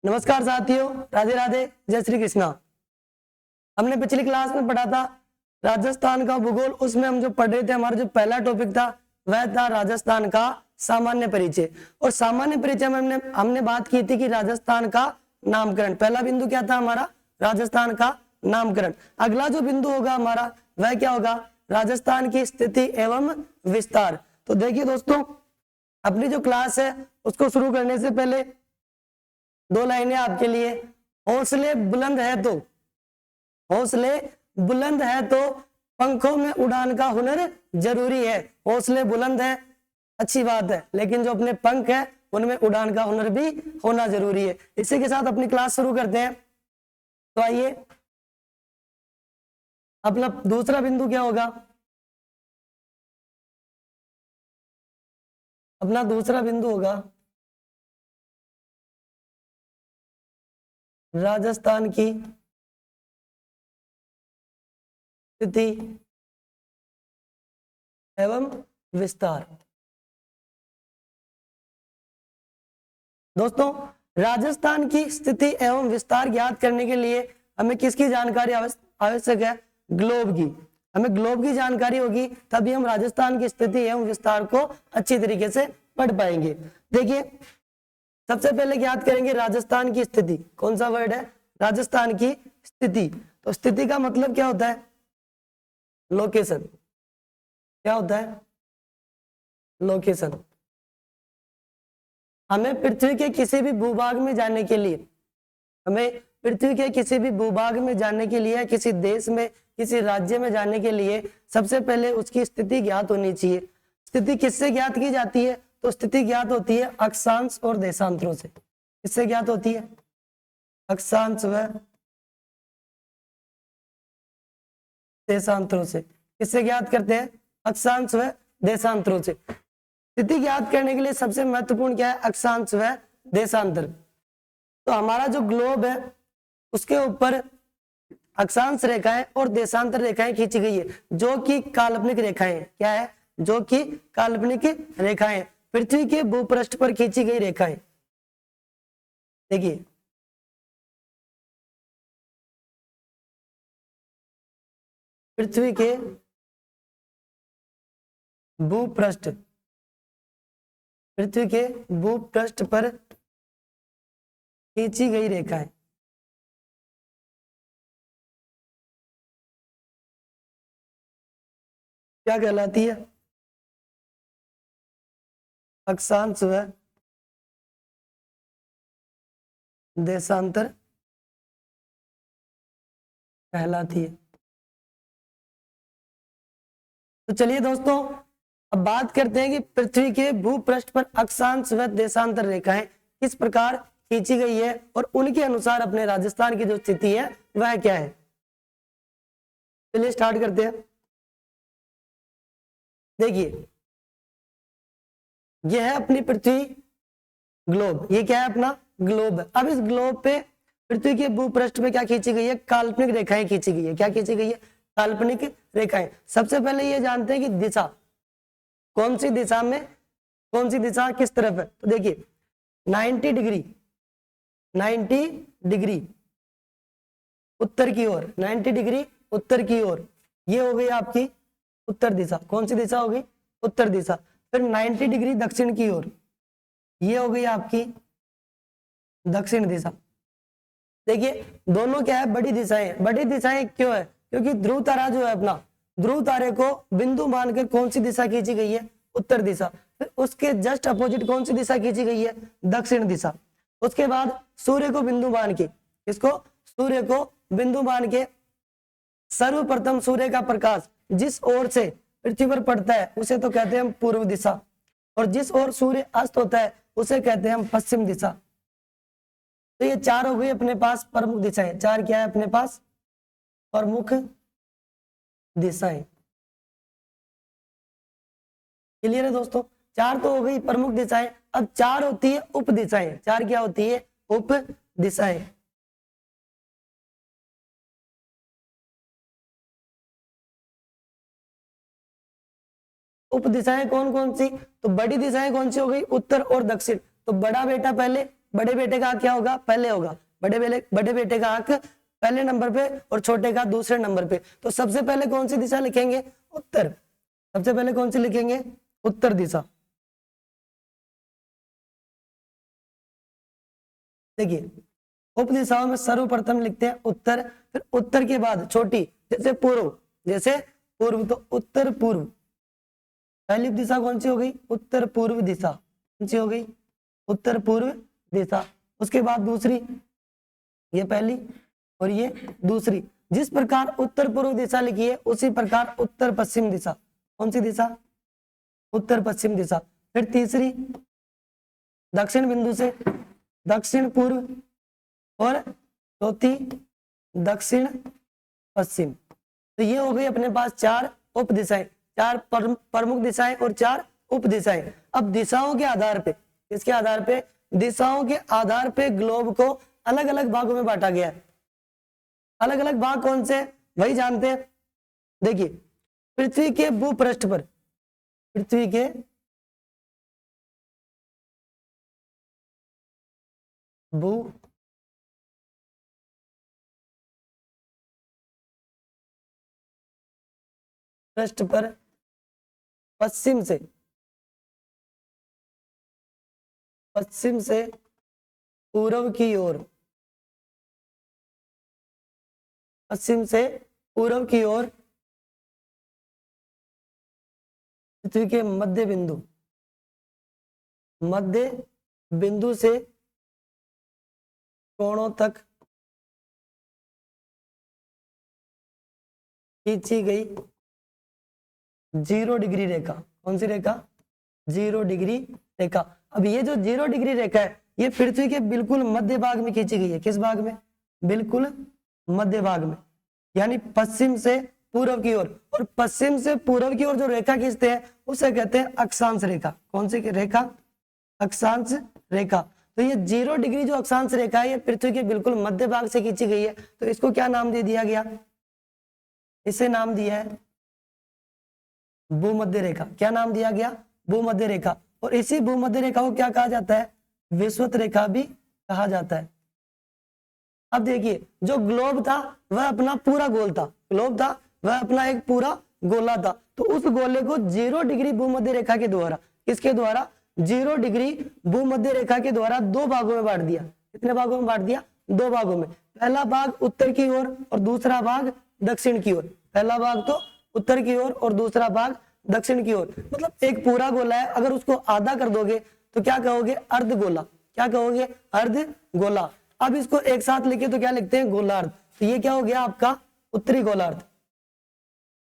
नमस्कार साथियों, राधे राधे, जय श्री कृष्णा। हमने पिछली क्लास में पढ़ा था राजस्थान का भूगोल। उसमें हम जो पढ़ रहे थे, हमारा जो पहला टॉपिक था वह था राजस्थान का सामान्य परिचय। और सामान्य परिचय में हमने बात की थी कि राजस्थान का नामकरण। पहला बिंदु क्या था हमारा? राजस्थान का नामकरण। अगला जो बिंदु होगा हमारा वह क्या होगा? राजस्थान की स्थिति एवं विस्तार। तो देखिए दोस्तों, अपनी जो क्लास है उसको शुरू करने से पहले दो लाइनें आपके लिए। हौसले बुलंद है तो, हौसले बुलंद है तो पंखों में उड़ान का हुनर जरूरी है। हौसले बुलंद है, अच्छी बात है, लेकिन जो अपने पंख है उनमें उड़ान का हुनर भी होना जरूरी है। इसी के साथ अपनी क्लास शुरू करते हैं। तो आइए, अपना दूसरा बिंदु क्या होगा? अपना दूसरा बिंदु होगा राजस्थान की स्थिति एवं विस्तार। दोस्तों, राजस्थान की स्थिति एवं विस्तार ज्ञात करने के लिए हमें किसकी जानकारी आवश्यक है? ग्लोब की। हमें ग्लोब की जानकारी होगी तभी हम राजस्थान की स्थिति एवं विस्तार को अच्छी तरीके से पढ़ पाएंगे। देखिए, सबसे पहले ज्ञात करेंगे राजस्थान की स्थिति। कौन सा वर्ड है? राजस्थान की स्थिति। तो स्थिति का मतलब क्या होता है? लोकेशन। क्या होता है? लोकेशन। हमें पृथ्वी के किसी भी भूभाग में जाने के लिए, हमें पृथ्वी के किसी भी भूभाग में जाने के लिए, किसी देश में, किसी राज्य में जाने के लिए सबसे पहले उसकी स्थिति ज्ञात होनी चाहिए। स्थिति किससे ज्ञात की जाती है? तो स्थिति ज्ञात होती है अक्षांश और देशांतरों से। किससे ज्ञात होती है? अक्षांश व देशांतरों से। किससे ज्ञात करते हैं? अक्षांश व देशांतरों से। स्थिति ज्ञात करने के लिए सबसे महत्वपूर्ण क्या है? अक्षांश व देशांतर। तो हमारा जो ग्लोब है उसके ऊपर अक्षांश रेखाएं और देशांतर रेखाएं खींची गई है, जो कि काल्पनिक रेखाएं। क्या है? जो कि काल्पनिक रेखाएं, पृथ्वी के भूपृष्ठ पर खींची गई रेखाएं। देखिए, पृथ्वी के भूपृष्ठ, पृथ्वी के भूपृष्ठ पर खींची गई रेखाएं क्या कहलाती है? अक्षांश व देशांतर कहलाती है। तो चलिए दोस्तों, अब बात करते हैं कि पृथ्वी के भूपृष्ठ पर अक्षांश व देशांतर रेखाएं किस प्रकार खींची गई है और उनके अनुसार अपने राजस्थान की जो स्थिति है वह क्या है। चलिए स्टार्ट करते हैं। देखिए, यह है अपनी पृथ्वी ग्लोब। ये क्या है? अपना ग्लोब है। अब इस ग्लोब पे पृथ्वी के भूपृष्ठ पे क्या खींची गई है? काल्पनिक रेखाएं खींची गई है। क्या खींची गई है? काल्पनिक रेखाएं। सबसे पहले ये जानते हैं कि दिशा, कौन सी दिशा में, कौन सी दिशा किस तरफ है। तो देखिए, 90 डिग्री, 90 डिग्री उत्तर की ओर, 90 डिग्री उत्तर की ओर, ये हो गई आपकी उत्तर दिशा। कौन सी दिशा हो गई? उत्तर दिशा। फिर 90 डिग्री दक्षिण की ओर, ये हो गई आपकी दक्षिण दिशा। देखिए, दोनों क्या है? बड़ी दिशाएं। बड़ी दिशाएं क्यों है? क्योंकि ध्रुव तारा जो है अपना, ध्रुव तारे को बिंदु मानकर कौन सी दिशा खींची गई है? उत्तर दिशा। फिर उसके जस्ट अपोजिट कौन सी दिशा खींची गई है? दक्षिण दिशा। उसके बाद सूर्य को बिंदु मान के, इसको सूर्य को बिंदु मान के सर्वप्रथम सूर्य का प्रकाश जिस ओर से पृथ्वी पर पड़ता है उसे तो कहते हैं हम पूर्व दिशा, और जिस ओर सूर्य अस्त होता है उसे कहते हैं हम पश्चिम दिशा। तो ये चार हो गई अपने पास प्रमुख दिशाएं। चार क्या है अपने पास? प्रमुख दिशाएं। क्लियर है दोस्तों? चार तो हो गई प्रमुख दिशाएं। अब चार होती है उप दिशाएं। चार क्या होती है? उप दिशाएं। उप दिशाएं कौन कौन सी? तो बड़ी दिशाएं कौन सी हो गई? उत्तर और दक्षिण। तो बड़ा बेटा पहले बड़े बेटे का आंक क्या होगा, पहले होगा। बड़े बेटे का आंक पहले नंबर पे और छोटे का दूसरे नंबर पे। तो सबसे पहले कौन सी दिशा लिखेंगे, उत्तर। सबसे पहले कौन सी लिखेंगे, उत्तर दिशा। देखिए उप दिशाओं में सर्वप्रथम लिखते हैं उत्तर, फिर उत्तर के बाद छोटी, जैसे पूर्व, जैसे पूर्व तो उत्तर पूर्व। पहली दिशा कौन सी हो गई, उत्तर पूर्व दिशा। कौन सी हो गई, उत्तर पूर्व दिशा। उसके बाद दूसरी, ये पहली और ये दूसरी। जिस प्रकार उत्तर पूर्व दिशा लिखी है उसी प्रकार उत्तर पश्चिम दिशा। कौन सी दिशा, उत्तर पश्चिम दिशा। फिर तीसरी, दक्षिण बिंदु से दक्षिण पूर्व, और चौथी दक्षिण पश्चिम। तो ये हो गई अपने पास 4 उप दिशाएं, 4 प्रमुख दिशाएं और 4 उप दिशाएं। अब दिशाओं के आधार पे, इसके आधार पे, दिशाओं के आधार पे ग्लोब को अलग अलग भागों में बांटा गया है। अलग अलग भाग कौन से, वही जानते हैं। देखिए पृथ्वी के भूपृष्ठ पर, पृथ्वी के भू पृष्ठ पर पश्चिम से पूर्व की ओर, पश्चिम से पूर्व की ओर पृथ्वी के मध्य बिंदु से कोणों तक खींची गई 0 डिग्री रेखा। कौन सी रेखा, 0 डिग्री रेखा। अब ये जो 0 डिग्री रेखा है ये पृथ्वी के बिल्कुल मध्य भाग में खींची गई है। किस भाग में, बिल्कुल मध्य भाग में, यानी पश्चिम से पूर्व की ओर। और पश्चिम से पूर्व की ओर जो रेखा खींचते हैं उसे कहते हैं अक्षांश रेखा। कौन सी रेखा, अक्षांश रेखा। तो ये 0 डिग्री जो अक्षांश रेखा है ये पृथ्वी के बिल्कुल मध्य भाग से खींची गई है। तो इसको क्या नाम दे दिया गया, इसे नाम दिया है भूमध्य रेखा। क्या नाम दिया गया, भूमध्य रेखा। और इसी भूमध्य रेखा को क्या कहा जाता है, विषुवत रेखा भी कहा जाता है। अब देखिए जो ग्लोब था वह अपना पूरा गोल था, ग्लोब था वह अपना एक पूरा गोला था। तो उस गोले को 0 डिग्री भूमध्य रेखा के द्वारा, किसके द्वारा, 0 डिग्री भूमध्य रेखा के द्वारा 2 भागों में बांट दिया। कितने भागों में बांट दिया, 2 भागों में। पहला भाग उत्तर की ओर और दूसरा भाग दक्षिण की ओर। पहला भाग तो उत्तर की ओर और दूसरा भाग दक्षिण की ओर। मतलब एक पूरा गोला है, अगर उसको आधा कर दोगे तो क्या कहोगे, अर्ध गोला। क्या कहोगे, अर्ध गोला। अब इसको एक साथ लिखे तो क्या लिखते हैं, गोलार्ध। तो ये क्या हो गया आपका उत्तरी गोलार्ध,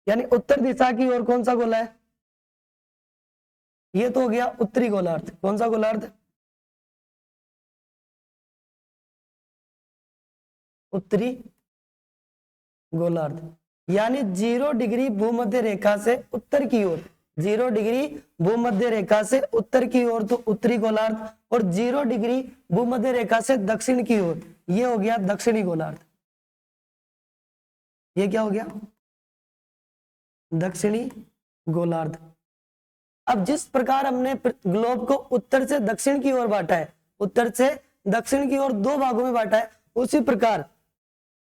यानी उत्तर दिशा की ओर कौन सा गोला है, ये तो हो गया उत्तरी गोलार्ध। कौन सा गोलार्ध, उत्तरी गोलार्ध। यानी 0 डिग्री भूमध्य रेखा से उत्तर की ओर, 0 डिग्री भूमध्य रेखा से उत्तर की ओर तो उत्तरी गोलार्ध, और 0 डिग्री भूमध्य रेखा से दक्षिण की ओर ये हो गया दक्षिणी गोलार्ध। ये क्या हो गया, दक्षिणी गोलार्ध। अब जिस प्रकार हमने ग्लोब को उत्तर से दक्षिण की ओर बांटा है, उत्तर से दक्षिण की ओर 2 भागों में बांटा है, उसी प्रकार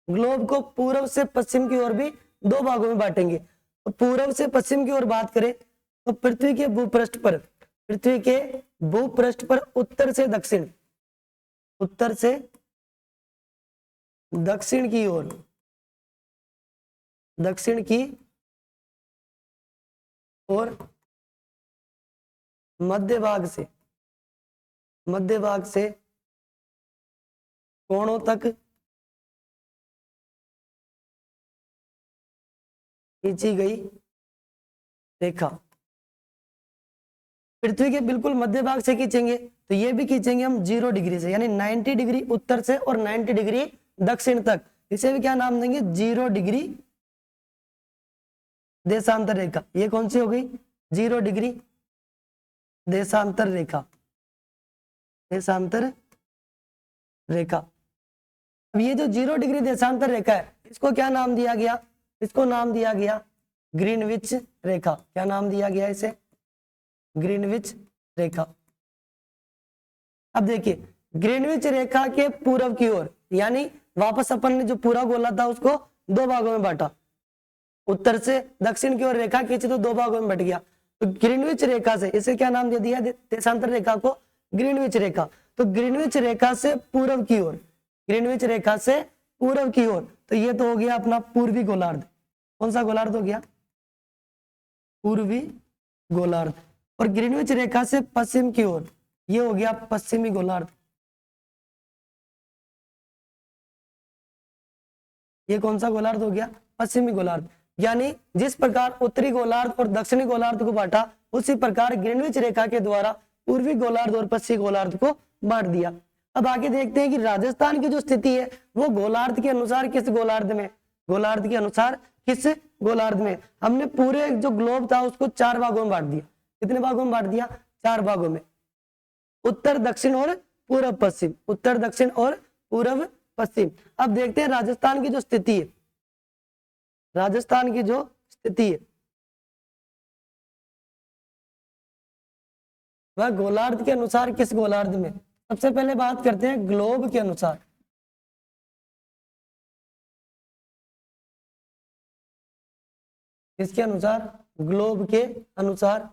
ग्लोब को पूर्व से पश्चिम की ओर भी 2 भागों में बांटेंगे। तो पूर्व से पश्चिम की ओर बात करें तो पृथ्वी के भूपृष्ठ पर उत्तर से दक्षिण, उत्तर से दक्षिण की ओर, दक्षिण की ओर मध्य भाग से कोणों तक खींची गई रेखा। पृथ्वी के बिल्कुल मध्य भाग से खींचेंगे तो ये भी खींचेंगे हम 0 डिग्री से, यानी 90 डिग्री उत्तर से और 90 डिग्री दक्षिण तक। इसे भी क्या नाम देंगे, 0 डिग्री देशांतर रेखा। ये कौन सी हो गई, 0 डिग्री देशांतर रेखा, देशांतर रेखा। अब ये जो 0 डिग्री देशांतर रेखा है इसको क्या नाम दिया गया, इसको नाम दिया गया ग्रीनविच रेखा। क्या नाम दिया गया इसे, ग्रीनविच रेखा। अब देखिए ग्रीनविच रेखा के पूर्व की ओर, यानी वापस अपन ने जो पूरा गोला था उसको दो भागों में बांटा, उत्तर से दक्षिण की ओर रेखा खींची तो दो भागों में बट गया। तो ग्रीनविच रेखा से, इसे क्या नाम दे दिया देशांतर रेखा को, ग्रीनविच रेखा। तो ग्रीनविच रेखा से पूर्व की ओर, ग्रीनविच रेखा से पूर्व की ओर, तो ये तो हो गया अपना पूर्वी गोलार्ध। कौन सा गोलार्ध हो गया? पूर्वी गोलार्ध। और ग्रीनविच रेखा से पश्चिम की ओर, ये हो गया पश्चिमी गोलार्ध। ये कौन सा गोलार्ध हो गया? पश्चिमी गोलार्ध। यानी जिस प्रकार उत्तरी गोलार्ध और दक्षिणी गोलार्ध को बांटा, उसी प्रकार ग्रीनविच रेखा के द्वारा पूर्वी गोलार्ध और पश्चिमी गोलार्ध को बांट दिया। अब आगे देखते हैं कि राजस्थान की जो स्थिति है वो गोलार्ध के अनुसार किस गोलार्ध में, गोलार्ध के अनुसार किस गोलार्ध में। हमने पूरे जो ग्लोब था उसको चार भागों में बांट दिया। कितने भागों में बांट दिया? चार भागों में, उत्तर दक्षिण और पूर्व पश्चिम, उत्तर दक्षिण और पूर्व पश्चिम। अब देखते हैं राजस्थान की जो स्थिति है, राजस्थान की जो स्थिति है वह गोलार्ध के अनुसार किस गोलार्ध में। सबसे पहले बात करते हैं ग्लोब के अनुसार। किसके अनुसार? ग्लोब के अनुसार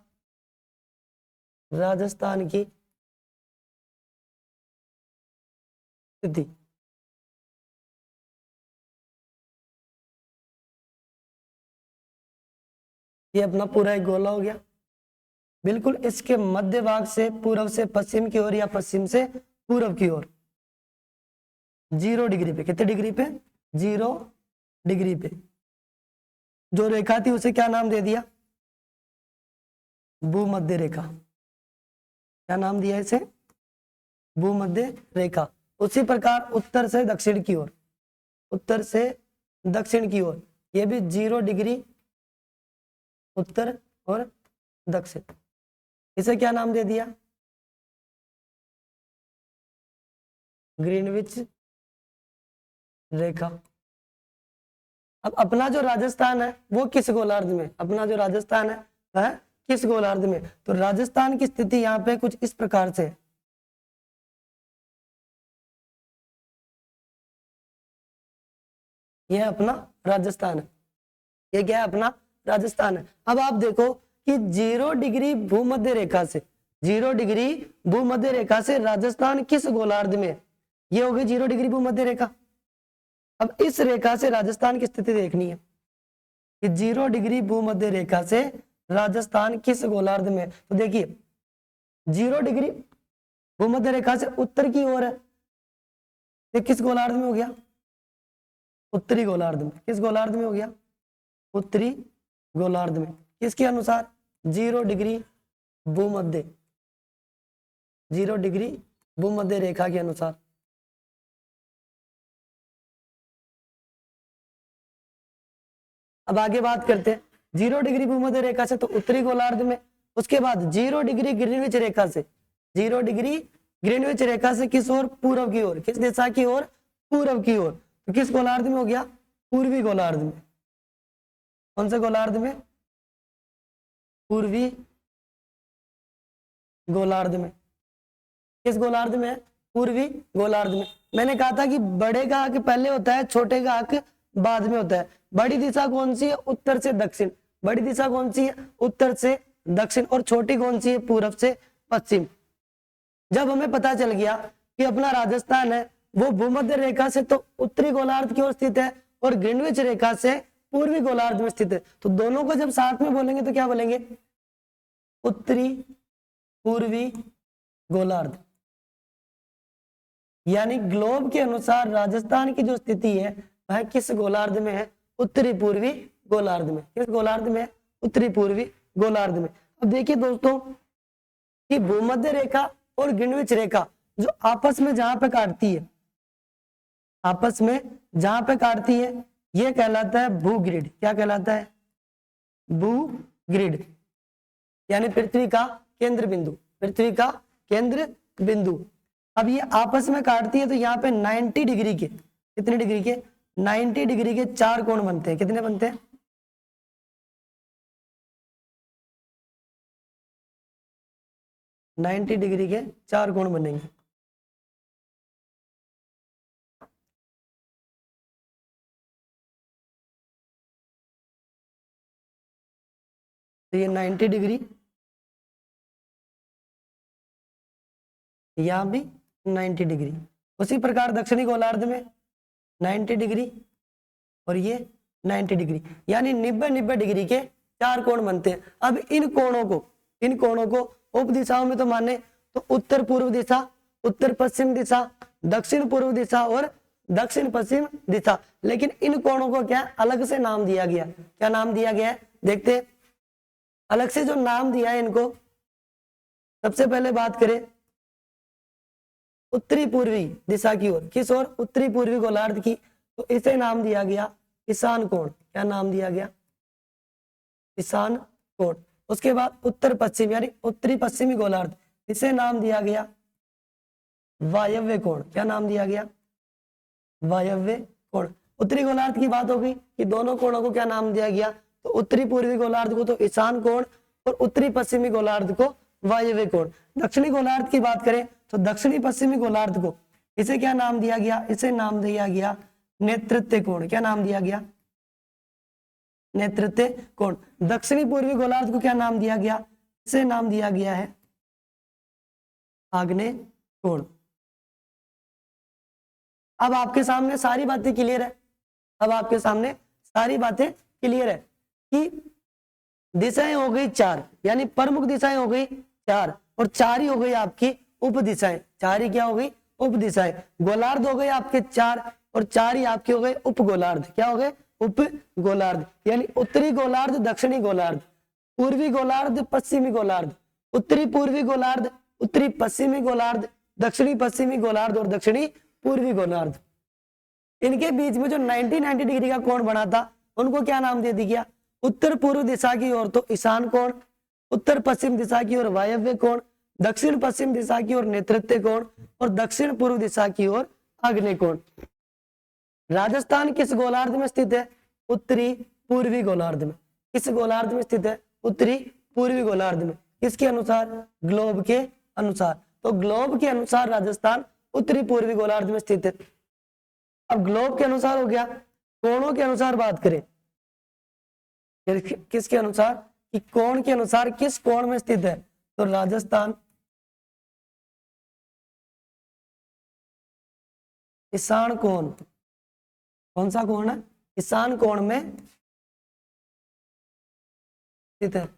राजस्थान की स्थिति। ये अपना पूरा एक गोला हो गया, बिल्कुल इसके मध्य भाग से पूर्व से पश्चिम की ओर या पश्चिम से पूर्व की ओर 0 डिग्री पे, कितने डिग्री पे? 0 डिग्री पे जो रेखा थी उसे क्या नाम दे दिया? भूमध्य रेखा। क्या नाम दिया इसे? भूमध्य रेखा। उसी प्रकार उत्तर से दक्षिण की ओर, उत्तर से दक्षिण की ओर ये भी 0 डिग्री उत्तर और दक्षिण, इसे क्या नाम दे दिया? ग्रीनविच रेखा। अब अपना जो राजस्थान है वो किस गोलार्ध में, अपना जो राजस्थान है वह किस गोलार्ध में। तो राजस्थान की स्थिति यहाँ पे कुछ इस प्रकार से है। यह अपना राजस्थान है, ये क्या है? अपना राजस्थान है। अब आप देखो कि 0 डिग्री भूमध्य रेखा से, 0 डिग्री भूमध्य रेखा से राजस्थान किस गोलार्ध में? ये हो गई 0 डिग्री भूमध्य रेखा। अब इस रेखा से राजस्थान की स्थिति देखनी है कि 0 डिग्री भूमध्य रेखा से राजस्थान किस गोलार्ध में। तो देखिए 0 डिग्री भूमध्य रेखा से उत्तर की ओर है, ये किस गोलार्ध में हो गया? उत्तरी गोलार्ध में। किस गोलार्ध में हो गया? उत्तरी गोलार्ध में। किसके अनुसार? 0 डिग्री भूमध्य, 0 डिग्री भूमध्य रेखा के अनुसार। अब आगे बात करते हैं 0 डिग्री भूमध्य रेखा से तो उत्तरी गोलार्ध में, उसके बाद 0 डिग्री ग्रीनविच रेखा से, 0 डिग्री ग्रीनविच रेखा से किस ओर? पूर्व की ओर। किस दिशा की ओर? पूर्व की ओर। तो किस गोलार्ध में हो गया? पूर्वी गोलार्ध में। कौन से गोलार्ध में? पूर्वी गोलार्ध में। किस गोलार्ध में है? पूर्वी गोलार्ध में। मैंने कहा था कि बड़े का आंक पहले होता है, छोटे का आंक बाद में होता है। बड़ी दिशा कौन सी है? उत्तर से दक्षिण। बड़ी दिशा कौन सी है? उत्तर से दक्षिण। और छोटी कौन सी है? पूर्व से पश्चिम। जब हमें पता चल गया कि अपना राजस्थान है वो भूमध्य रेखा से तो उत्तरी गोलार्ध की ओर स्थित है और ग्रीनविच रेखा से पूर्वी गोलार्ध में स्थित है, तो दोनों को जब साथ में बोलेंगे तो क्या बोलेंगे? उत्तरी पूर्वी गोलार्ध। यानी ग्लोब के अनुसार राजस्थान की जो स्थिति है वह किस गोलार्ध में है? उत्तरी पूर्वी गोलार्ध में। किस गोलार्ध में? उत्तरी पूर्वी गोलार्ध में। अब देखिए दोस्तों कि भूमध्य रेखा और ग्रीनविच रेखा जो आपस में जहां पे काटती है, आपस में जहां पे काटती है यह कहलाता है भूग्रिड। क्या कहलाता है? भूग्रिड। यानी पृथ्वी का केंद्र बिंदु, पृथ्वी का केंद्र बिंदु। अब ये आपस में काटती है तो यहाँ पे 90 डिग्री के, कितने डिग्री के? 90 डिग्री के चार कोण बनते हैं। कितने बनते हैं? 90 डिग्री के चार कोण बनेंगे। तो ये 90 डिग्री, यहाँ भी 90 डिग्री। उसी प्रकार दक्षिणी गोलार्ध में 90 डिग्री और ये 90 डिग्री, यानी 90 डिग्री के 4 कोण बनते हैं। अब इन कोणों को उप दिशाओं में तो माने तो उत्तर पूर्व दिशा, उत्तर पश्चिम दिशा, दक्षिण पूर्व दिशा और दक्षिण पश्चिम दिशा, लेकिन इन कोणों को क्या अलग से नाम दिया गया। क्या नाम दिया गया है देखते हैं। अलग से जो नाम दिया है इनको, सबसे पहले बात करें उत्तरी पूर्वी दिशा की ओर, किस ओर, उत्तरी पूर्वी गोलार्ध की, तो इसे नाम दिया गया ईशान कोण। क्या नाम दिया गया, ईशान कोण। उसके बाद उत्तर पश्चिम यानी उत्तरी पश्चिमी गोलार्ध, इसे नाम दिया गया वायव्य कोण। क्या नाम दिया गया, वायव्य कोण। उत्तरी गोलार्ध की बात होगी कि दोनों कोणों को क्या नाम दिया गया, तो उत्तरी पूर्वी गोलार्ध को तो ईशान कोण और उत्तरी पश्चिमी गोलार्ध को वायव्य कोण। दक्षिणी गोलार्ध की बात करें तो दक्षिणी पश्चिमी गोलार्ध को इसे क्या नाम दिया गया, इसे नाम दिया गया नेतृत्व कोण। क्या नाम दिया गया, नेतृत्व कोण। दक्षिणी पूर्वी गोलार्ध को क्या नाम दिया गया, इसे नाम दिया गया है आग्नेय कोण। अब आपके सामने सारी बातें क्लियर है, अब आपके सामने सारी बातें क्लियर है कि दिशाएं हो गई 4, यानी प्रमुख दिशाएं हो गई 4 और 4 ही हो गई आपकी उप दिशाएं। 4 ही क्या हो गई, उप दिशाएं। गोलार्ध हो गए आपके 4 और 4 ही आपके हो गए उप गोलार्ध। क्या हो गए, उप गोलार्ध, यानी उत्तरी गोलार्ध, दक्षिणी गोलार्ध, पूर्वी गोलार्ध, पश्चिमी गोलार्ध, उत्तरी पूर्वी गोलार्ध, उत्तरी पश्चिमी गोलार्ध, दक्षिणी पश्चिमी गोलार्ध और दक्षिणी पूर्वी गोलार्ध। इनके बीच में जो 90 डिग्री का कोण बना था उनको क्या नाम दे दिया, उत्तर पूर्व दिशा की ओर तो ईशान कोण, उत्तर पश्चिम दिशा की ओर वायव्य कोण, दक्षिण पश्चिम दिशा की ओर नेतृत्व कोण और दक्षिण पूर्व दिशा की ओर आग्नेय कोण। राजस्थान किस गोलार्ध में स्थित है, उत्तरी पूर्वी गोलार्ध में। किस गोलार्ध में स्थित है, उत्तरी पूर्वी गोलार्ध में। किसके अनुसार, ग्लोब के अनुसार। तो ग्लोब के अनुसार राजस्थान उत्तरी पूर्वी गोलार्ध में स्थित है। अब ग्लोब के अनुसार हो गया, कोणों के अनुसार बात करें, किसके अनुसार, कि कोण के अनुसार किस कोण में स्थित है, तो राजस्थान ईशान कोण। कौन सा कोण है, ईशान कोण में स्थित है,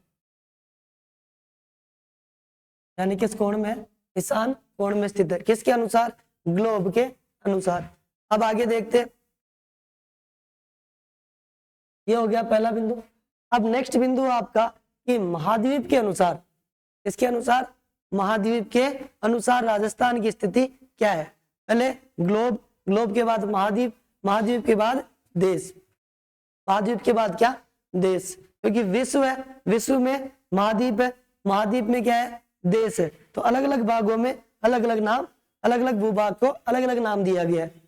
यानी किस कोण में, ईशान कोण में स्थित है। किसके अनुसार, ग्लोब के अनुसार। अब आगे देखते हैं, ये हो गया पहला बिंदु। अब नेक्स्ट बिंदु आपका कि महाद्वीप के अनुसार, इसके अनुसार, महाद्वीप के अनुसार राजस्थान की स्थिति क्या है। पहले ग्लोब, ग्लोब के बाद महाद्वीप, महाद्वीप के बाद देश, महाद्वीप के बाद क्या, देश, क्योंकि विश्व है, विश्व में महाद्वीप है, महाद्वीप में क्या है, देश है। तो अलग अलग भागों में अलग अलग नाम, अलग अलग भूभाग को अलग अलग नाम दिया गया है।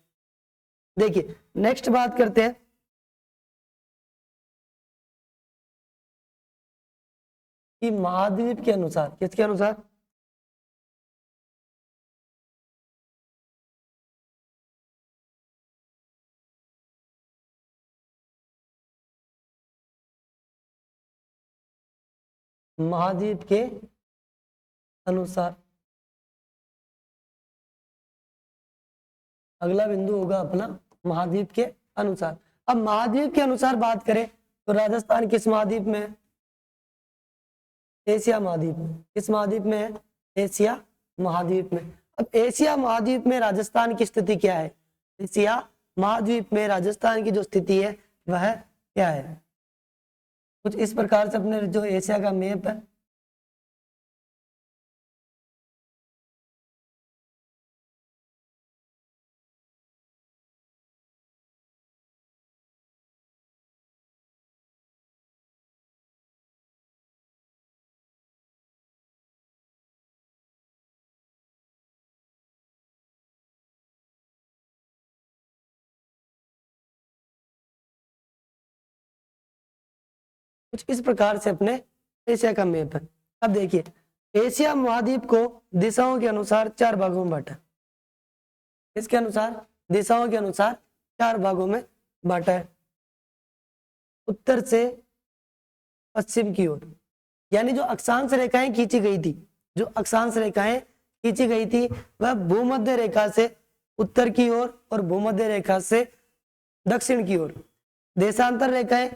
देखिए नेक्स्ट बात करते हैं, कि महाद्वीप के अनुसार, किसके अनुसार, महाद्वीप के अनुसार। अगला बिंदु होगा अपना महाद्वीप के अनुसार। अब महाद्वीप के अनुसार बात करें तो राजस्थान किस महाद्वीप में है, एशिया महाद्वीप में। किस महाद्वीप में है, एशिया महाद्वीप में। अब एशिया महाद्वीप में राजस्थान की स्थिति क्या है, एशिया महाद्वीप में राजस्थान की जो स्थिति है वह क्या है, कुछ इस प्रकार से अपने जो एशिया का मैप है, कुछ इस प्रकार से अपने एशिया का मैप है। अब देखिए एशिया महाद्वीप को दिशाओं के अनुसार 4 भागों में बांटा है। इसके अनुसार, दिशाओं के अनुसार 4 भागों में बांटा है। उत्तर से पश्चिम की ओर, यानी जो अक्षांश रेखाएं खींची गई थी, जो अक्षांश रेखाएं खींची गई थी वह भूमध्य रेखा से उत्तर की ओर और भूमध्य रेखा से दक्षिण की ओर, देशांतर रेखाएं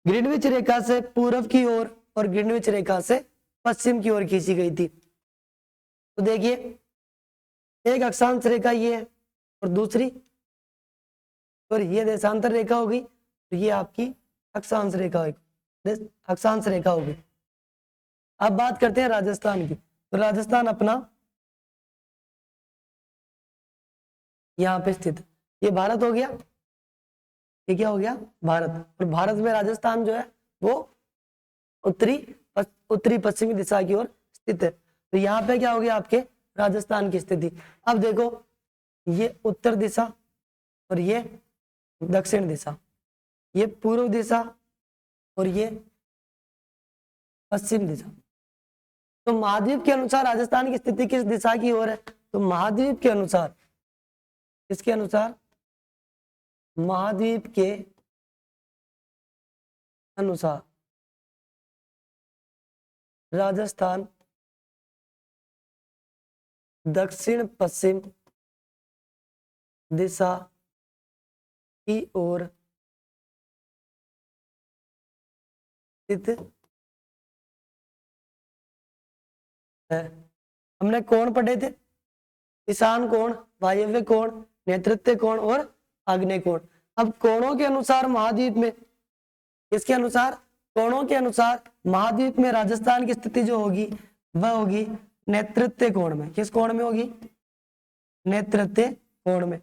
ग्रीनविच रेखा से पूर्व की ओर और ग्रीनविच रेखा से पश्चिम की ओर खींची गई थी। तो देखिए एक अक्षांश रेखा ये है और दूसरी, और ये देशांतर रेखा होगी, तो ये आपकी अक्षांश रेखा होगी, अक्षांश रेखा होगी। अब बात करते हैं राजस्थान की। तो राजस्थान अपना यहाँ पे स्थित, ये भारत हो गया, ये क्या हो गया, भारत। और भारत में राजस्थान जो है वो उत्तरी पश्चिमी दिशा की ओर स्थित है। तो यहाँ पे क्या हो गया आपके राजस्थान की स्थिति। अब देखो ये उत्तर दिशा और ये दक्षिण दिशा, ये पूर्व दिशा और ये पश्चिम दिशा। तो महाद्वीप के अनुसार राजस्थान की स्थिति किस दिशा की ओर है? तो महाद्वीप के अनुसार, किसके अनुसार? महाद्वीप के अनुसार राजस्थान दक्षिण पश्चिम दिशा की ओर स्थित है। हमने कोण पढ़े थे, ईशान कोण, वायव्य कोण, नेतृत्व कोण और आग्नेय कोण। अब कोणों के अनुसार महाद्वीप में, इसके अनुसार कोणों के अनुसार महाद्वीप में राजस्थान की स्थिति जो होगी वह होगी नेतृत्व कोण में। किस कोण में होगी? नेतृत्व कोण में।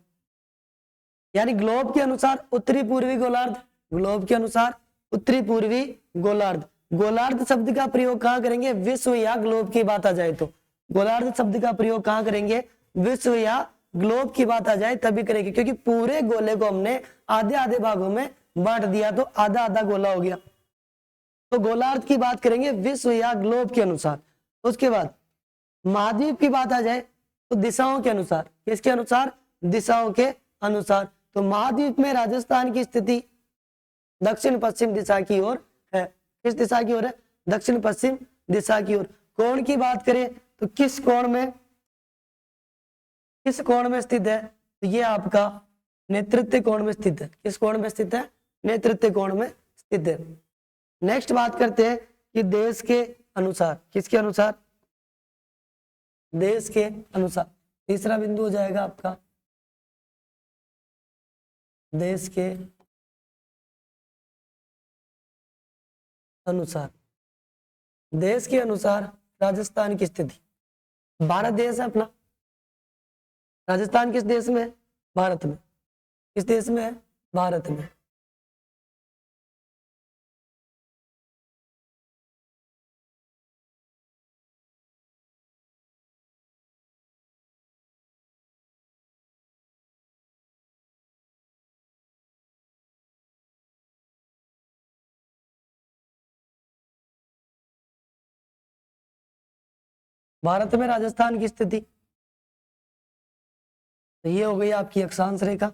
यानी ग्लोब के अनुसार उत्तरी पूर्वी गोलार्ध, ग्लोब के अनुसार उत्तरी पूर्वी गोलार्ध। गोलार्ध शब्द का प्रयोग कहाँ करेंगे? विश्व या ग्लोब की बात आ जाए तो। गोलार्ध शब्द का प्रयोग कहाँ करेंगे? विश्व या ग्लोब की बात आ जाए तभी करेंगे, क्योंकि पूरे गोले को हमने आधे आधे भागों में बांट दिया तो आधा आधा गोला हो गया। तो गोलार्ध की बात करेंगे विश्व या ग्लोब के अनुसार। उसके बाद महाद्वीप की बात आ जाए तो दिशाओं के अनुसार। किसके अनुसार? दिशाओं के अनुसार। तो महाद्वीप में राजस्थान की स्थिति दक्षिण पश्चिम दिशा की ओर है। किस दिशा की ओर है? दक्षिण पश्चिम दिशा की ओर। कोण की बात करें तो किस कोण में, किस कोण में स्थित है? तो ये आपका नेतृत्व कोण में स्थित है। किस कोण में स्थित है? नेतृत्व कोण में स्थित है। नेक्स्ट बात करते हैं कि देश के अनुसार। किसके अनुसार? देश के अनुसार। तीसरा बिंदु हो जाएगा आपका देश के अनुसार। देश के अनुसार राजस्थान की स्थिति। भारत देश है अपना, राजस्थान किस देश में है? भारत में। किस देश में है? भारत में। भारत में राजस्थान की स्थिति। तो ये हो गई आपकी अक्षांश रेखा।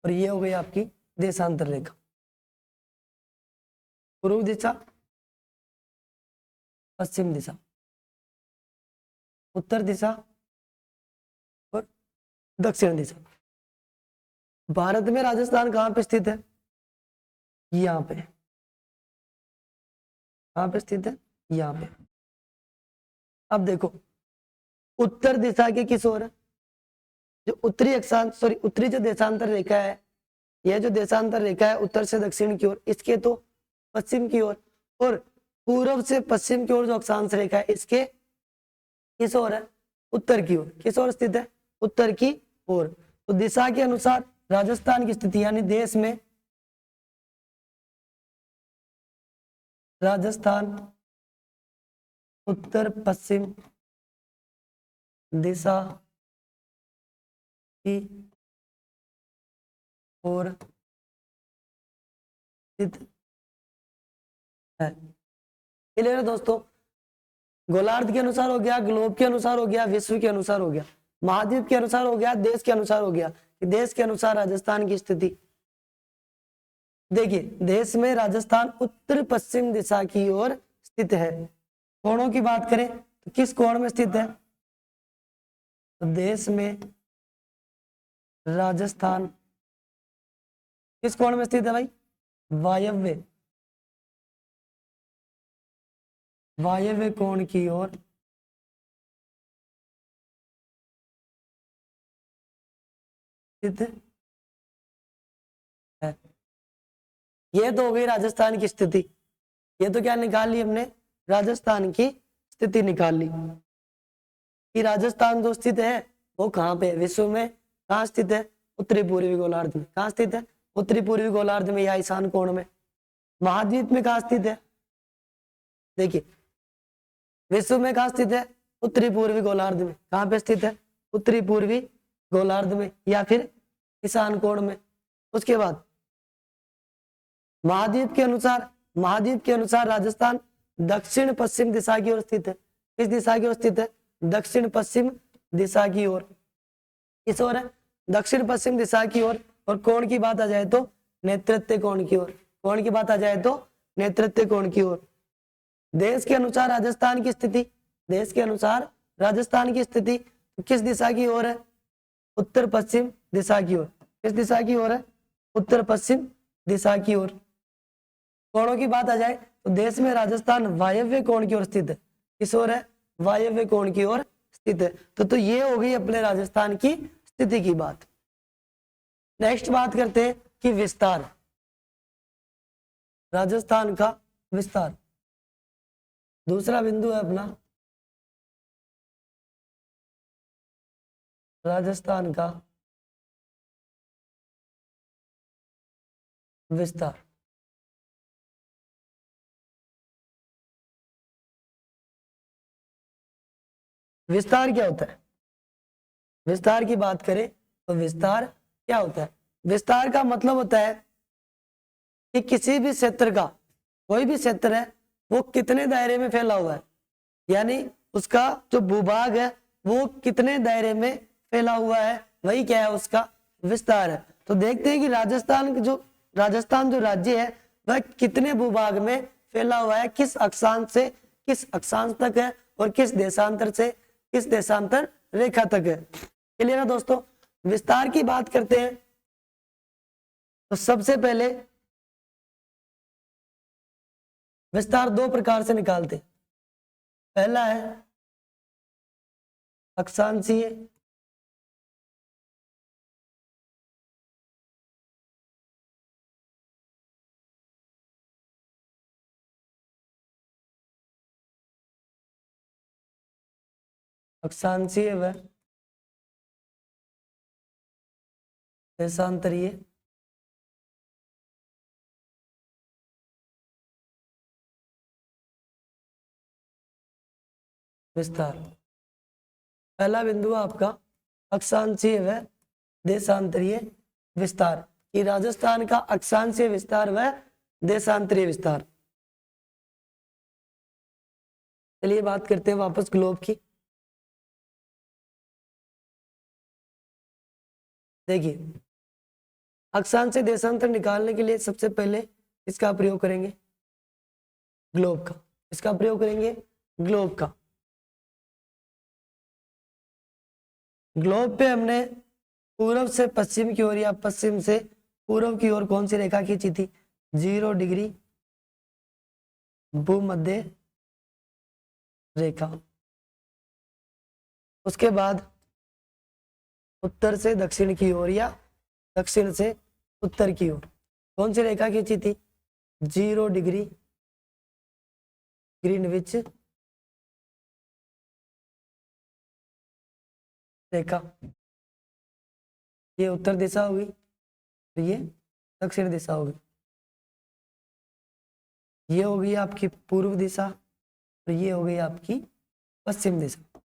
और ये हो गई आपकी देशांतर रेखा। पूर्व दिशा, पश्चिम दिशा, उत्तर दिशा और दक्षिण दिशा। भारत में राजस्थान कहाँ पे स्थित है? यहाँ पे। कहाँ पे स्थित है? यहाँ पे। अब देखो उत्तर दिशा के किस ओर है? जो उत्तरी अक्षांश, सॉरी उत्तरी जो देशांतर रेखा है, यह जो देशांतर रेखा है उत्तर से दक्षिण की ओर, इसके तो पश्चिम की ओर। और पूर्व से पश्चिम की ओर जो अक्षांश रेखा है इसके किस ओर है? उत्तर की ओर। किस ओर स्थित है? उत्तर की ओर। तो दिशा के अनुसार राजस्थान की स्थिति, यानी देश में राजस्थान उत्तर पश्चिम दिशा की ओर स्थित है। क्लियर है दोस्तों? गोलार्ध के अनुसार हो गया, ग्लोब के अनुसार हो गया, विश्व के अनुसार हो गया, महाद्वीप के अनुसार हो गया, देश के अनुसार हो गया। कि देश के अनुसार राजस्थान की स्थिति। देखिए देश में राजस्थान उत्तर पश्चिम दिशा की ओर स्थित है। कोणों की बात करें तो किस कोण में स्थित है? तो देश में राजस्थान किस कोण में स्थित है भाई? वायव्य वायव्य कोण की ओर स्थित है। ये तो हो गई राजस्थान की स्थिति। ये तो क्या निकाल ली हमने? राजस्थान की स्थिति निकाल ली कि राजस्थान जो स्थित है वो कहाँ पे है विश्व में? कहाँ स्थित है? उत्तरी पूर्वी गोलार्ध में। कहाँ स्थित है? उत्तरी पूर्वी गोलार्ध में या ईशान कोण में। महाद्वीप में कहाँ स्थित है? देखिए विश्व में कहाँ स्थित है? उत्तरी पूर्वी गोलार्ध में। कहाँ पे स्थित है? उत्तरी पूर्वी गोलार्ध में या फिर ईशान कोण में। उसके बाद महाद्वीप के अनुसार राजस्थान दक्षिण पश्चिम दिशा की ओर स्थित है। किस दिशा की ओर स्थित है? दक्षिण पश्चिम दिशा की ओर। किस ओर है? दक्षिण पश्चिम दिशा की ओर। और कोण की बात आ जाए तो नेतृत्व कोण की ओर। कोण की बात आ जाए तो नेतृत्व कोण की ओर। देश के अनुसार राजस्थान की स्थिति, देश के अनुसार राजस्थान की स्थिति किस दिशा की ओर है? उत्तर पश्चिम दिशा की ओर। किस दिशा की ओर है? उत्तर पश्चिम दिशा की ओर। कोणों की बात आ जाए तो देश में राजस्थान वायव्य कोण की ओर स्थित है। किस ओर है? वायव्य कोण की ओर स्थित है। तो ये हो गई अपने राजस्थान की स्थिति की बात। नेक्स्ट बात करते हैं कि विस्तार, राजस्थान का विस्तार। दूसरा बिंदु है अपना राजस्थान का विस्तार। विस्तार क्या होता है? विस्तार की बात करें तो विस्तार क्या होता है? विस्तार का मतलब होता है कि किसी भी क्षेत्र का, कोई भी क्षेत्र है वो कितने दायरे में फैला हुआ है, यानी उसका जो भूभाग है वो कितने दायरे में फैला हुआ है, वही क्या है? उसका विस्तार है। तो देखते हैं कि राजस्थान जो राज्य है वह कितने भूभाग में फैला हुआ है, किस अक्षांश से किस अक्षांश तक है और किस देशांतर से किस देशांतर रेखा तक है। क्लियर है दोस्तों? विस्तार की बात करते हैं तो सबसे पहले विस्तार दो प्रकार से निकालते हैं। पहला है अक्षांशीय, अक्षांशीय व देशांतरीय विस्तार। पहला बिंदु आपका अक्षांशीय व देशांतरीय विस्तार, कि राजस्थान का अक्षांशीय विस्तार व देशांतरीय विस्तार। चलिए बात करते हैं वापस ग्लोब की। देखिए अक्षांश से देशांतर निकालने के लिए सबसे पहले इसका प्रयोग करेंगे, ग्लोब का। इसका प्रयोग करेंगे ग्लोब का। ग्लोब पे हमने पूर्व से पश्चिम की ओर या पश्चिम से पूर्व की ओर कौन सी रेखा खींची थी? 0 डिग्री भूमध्य रेखा। उसके बाद उत्तर से दक्षिण की ओर या दक्षिण से उत्तर की ओर कौन सी रेखा खींची थी? 0 डिग्री ग्रीनविच रेखा। ये उत्तर दिशा होगी, तो ये दक्षिण दिशा होगी। ये होगी आपकी पूर्व दिशा और ये हो गई आपकी पश्चिम दिशा।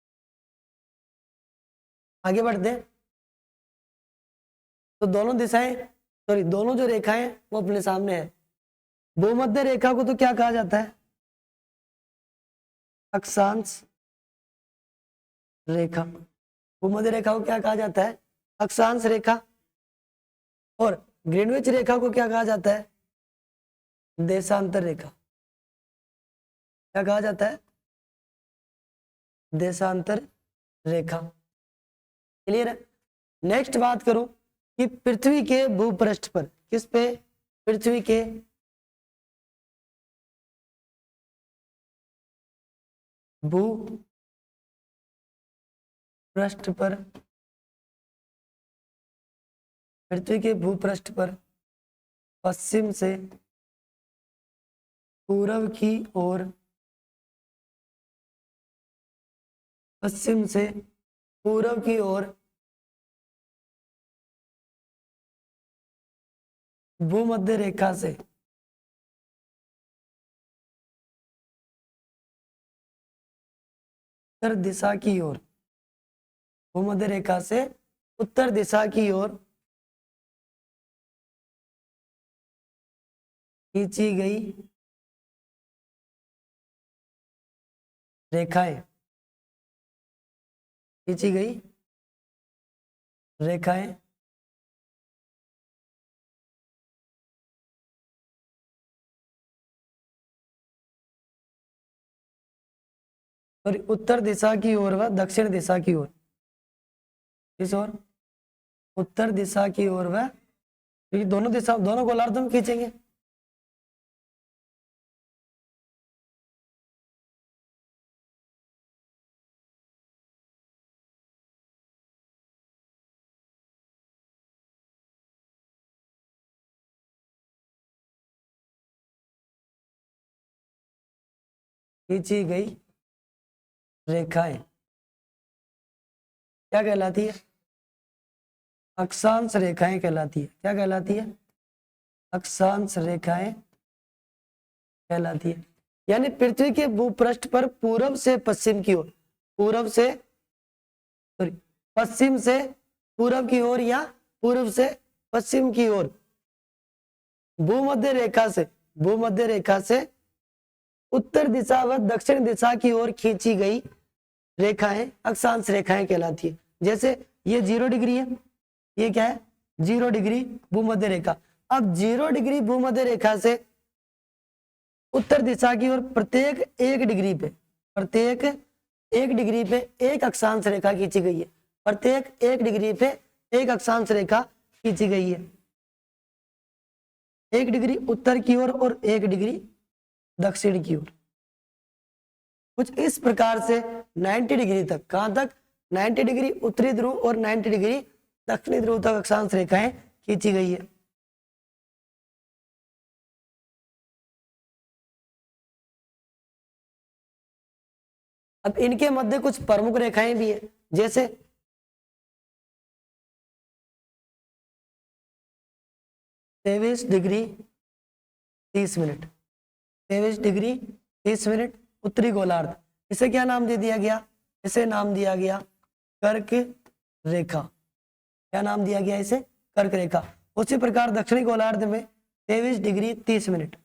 आगे बढ़ते हैं तो दोनों जो रेखाएं वो अपने सामने है। भूमध्य रेखा को तो क्या कहा जाता है? अक्षांश रेखा। भूमध्य रेखा को क्या कहा जाता है? अक्षांश रेखा। और ग्रीनविच रेखा को क्या कहा जाता है? देशांतर रेखा। क्या कहा जाता है? देशांतर रेखा। क्लियर है? नेक्स्ट बात करूं कि पृथ्वी के भूपृष्ठ पर, किस पे? पृथ्वी के भूपृष्ठ पर, पृथ्वी के भूपृष्ठ पर पश्चिम से पूर्व की ओर, पश्चिम से पूर्व की ओर भूमध्य रेखा से उत्तर दिशा की ओर, भूमध्य रेखा से उत्तर दिशा की ओर खींची गई रेखाएं, खींची गई रेखाएं और उत्तर दिशा की ओर व दक्षिण दिशा की ओर, इस ओर उत्तर दिशा की ओर व, क्योंकि दोनों दिशा, दोनों गोलार्ध में खींचेंगे। खींची गई रेखाएं क्या कहलाती है? अक्षांश रेखाएं कहलाती है। क्या कहलाती है? अक्षांश रेखाएं कहलाती है। यानी पृथ्वी के भूपृष्ठ पर पूर्व से पश्चिम की ओर, पूर्व से, सॉरी, पश्चिम से पूर्व की ओर या पूर्व से पश्चिम की ओर भूमध्य रेखा से, भूमध्य रेखा से उत्तर दिशा व दक्षिण दिशा की ओर खींची गई रेखाएं अक्षांश रेखाएं कहलाती है। जैसे ये 0 डिग्री है, ये क्या है? 0 डिग्री भूमध्य रेखा। अब 0 डिग्री भूमध्य रेखा से उत्तर दिशा की ओर प्रत्येक 1 डिग्री पे, प्रत्येक 1 डिग्री पे एक अक्षांश रेखा खींची गई है। प्रत्येक 1 डिग्री पे एक अक्षांश रेखा खींची गई है। 1 डिग्री उत्तर की ओर और 1 डिग्री दक्षिण की ओर। कुछ इस प्रकार से 90 डिग्री तक, कहां तक? 90 डिग्री उत्तरी ध्रुव और 90 डिग्री दक्षिणी ध्रुव तक अक्षांश रेखाएं खींची गई है। अब इनके मध्य कुछ प्रमुख रेखाएं भी है, जैसे 23 डिग्री 30 मिनट, 23 डिग्री 30 मिनट उत्तरी गोलार्ध। इसे क्या नाम दे दिया गया? इसे नाम दिया गया कर्क रेखा। क्या नाम दिया गया इसे? कर्क रेखा। उसी प्रकार दक्षिणी गोलार्ध में 23 डिग्री 30 मिनट,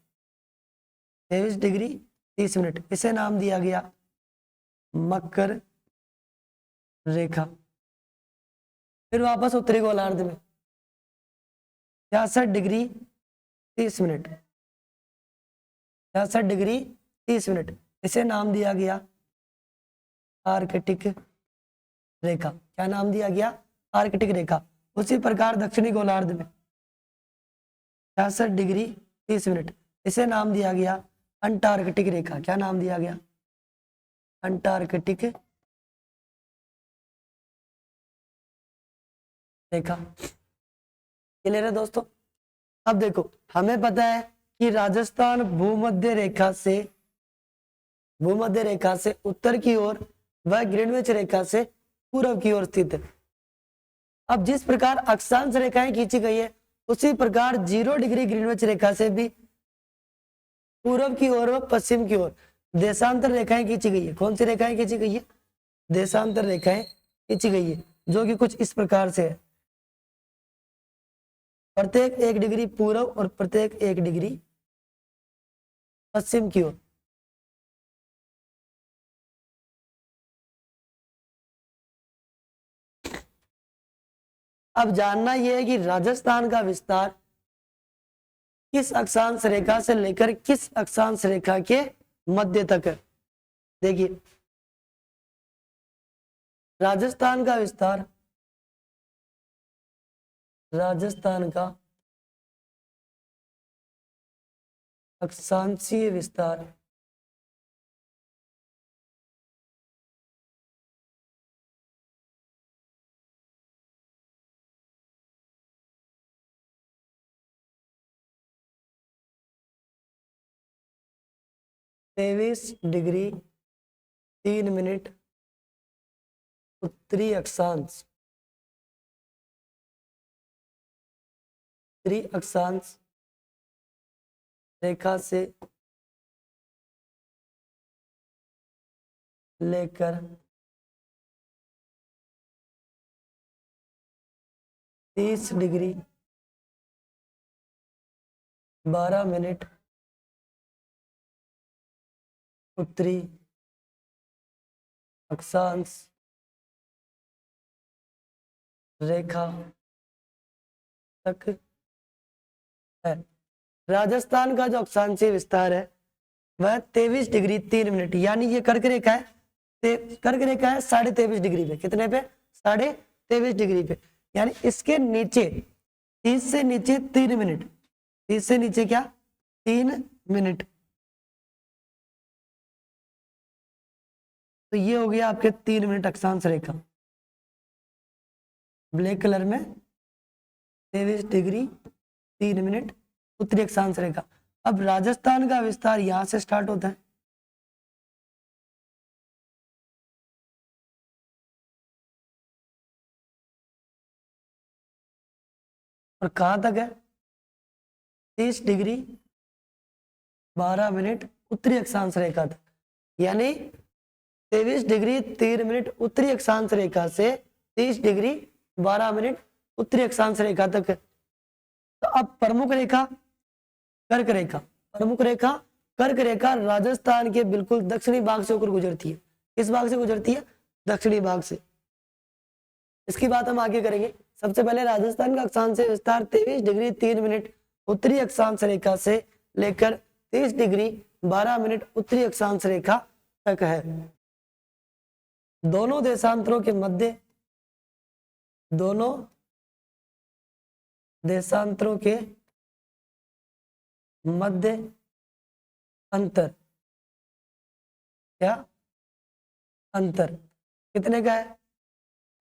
23 डिग्री 30 मिनट, इसे नाम दिया गया मकर रेखा। फिर वापस उत्तरी गोलार्ध में 66 डिग्री 30 मिनट, 66 डिग्री 30 मिनट, इसे नाम दिया गया आर्कटिक रेखा। क्या नाम दिया गया? आर्कटिक रेखा। उसी प्रकार दक्षिणी गोलार्ध में 66 डिग्री 30 मिनट, इसे नाम दिया गया अंटार्कटिक रेखा। क्या नाम दिया गया? अंटार्कटिक रेखा। क्लियर है दोस्तों? अब देखो, हमें पता है कि राजस्थान भूमध्य रेखा से, भूमध्य रेखा से उत्तर की ओर व ग्रीनविच रेखा से पूर्व की ओर स्थित है। अब जिस प्रकार अक्षांश रेखाएं खींची गई है, उसी प्रकार 0 डिग्री ग्रीनविच रेखा से भी पूर्व की ओर व पश्चिम की ओर देशांतर रेखाएं खींची गई है। कौन सी रेखाएं खींची गई है? देशांतर रेखाएं खींची गई है, जो कि कुछ इस प्रकार से है। प्रत्येक 1 डिग्री पूर्व और प्रत्येक 1 डिग्री पश्चिम की ओर। अब जानना यह है कि राजस्थान का विस्तार किस अक्षांश रेखा से लेकर किस अक्षांश रेखा के मध्य तक है। देखिए राजस्थान का विस्तार, राजस्थान का अक्षांशीय विस्तार (23°3' उत्तरी अक्षांश, उत्तरी अक्षांश रेखा से लेकर 30°12' उत्तरी अक्षांश रेखा तक है। राजस्थान का जो अक्षांशीय विस्तार है वह 23°3' यानी ये कर्क रेखा है, कर्क रेखा है 23.5 पे। कितने पे? 23.5 पे। यानी इसके नीचे 30 से नीचे 3 मिनट, 30 से नीचे क्या? 3 मिनट। तो ये हो गया आपके 3 मिनट अक्षांश रेखा, ब्लैक कलर में 23°3' उत्तरी अक्षांश रेखा। अब राजस्थान का विस्तार यहां से स्टार्ट होता है, और कहां तक है? 30°12' उत्तरी अक्षांश रेखा तक। यानी 23°3' उत्तरी अक्षांश रेखा से 30°12' उत्तरी अक्षांश रेखा तक है। तो अब प्रमुख रेखा कर्क रेखा, प्रमुख रेखा कर्क रेखा राजस्थान के बिल्कुल दक्षिणी भाग से होकर गुजरती है। किस भाग से गुजरती है? दक्षिणी भाग से। इसकी बात हम आगे करेंगे। सबसे पहले राजस्थान का अक्षांशीय विस्तार 23°3' उत्तरी अक्षांश रेखा से लेकर 30°12' उत्तरी अक्षांश रेखा तक है। दोनों देशांतरों के मध्य, दोनों देशांतरों के मध्य अंतर, क्या अंतर कितने का है?